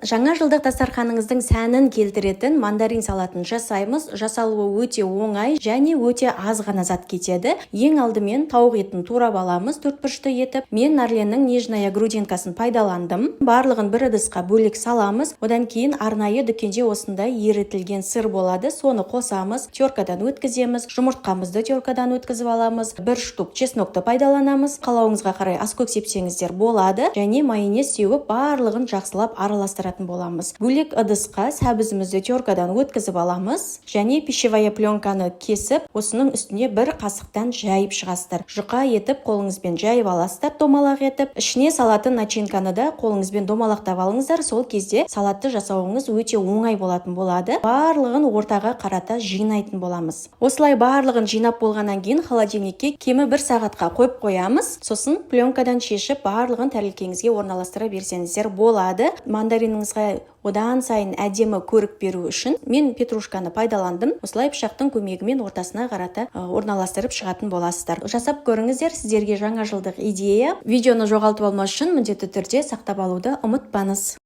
Жаңа жылдық дастарханыңыздың сәнін келтіретін мандарин салатын жасаймыз. Жасалуы өте оңай және өте аз ғана зат кетеді. Ең алдымен тауық етін турап аламыз 4 бұрышты етіп. Мен Нарленнің нежная грудинкасын пайдаландым. Барлығын бір ыдысқа бөлек саламыз. Одан кейін арнайы дүкенде осындай ерітілген сыр болады. Соны қосамыз, теркадан өткіземіз. Жұмыртқамызды теркадан өткізіп аламыз. 1 штук чеснокты пайдаланамыз. Қалауыңызға қарай аскөк сепсеңіздер болады. Және майонез сеуіп барлығын жақсылап араластырады боламыз. Бөлек ыдысқа сәбізімізді теркадан өткізіп аламыз және пищевая пленканы кесіп, осының үстіне 1 қасықтан жайып шығасыздар. Жұқа етіп қолыңызбен жайып аласыздар, домалақ етіп. Ішіне салатын начинканы да қолыңызбен домалақтап алыңыздар. Сол кезде салатты жасауыңыз өте оңай болатын болады. Барлығын ортаға қарата жинайтын боламыз. Осылай барлығын жинап болғаннан кейін холодильникке кемі 1 сағатқа қойып қоямыз. Сосын пленкадан шешіп барлығын тәрелкеңізге орналастыра берсеңіздер болады. Мандариннің одан сайын әдемі көрік беру үшін мен петрушканы пайдаландым. Осылай пышақтың көмегімен ортасына қарата орналастырып шығатын боласыздар. Жасап көріңіздер, сіздерге жаңа жылдық идея. Видеоны жоғалтып алмас үшін міндетті түрде сақтап алуды ұмытпаңыз.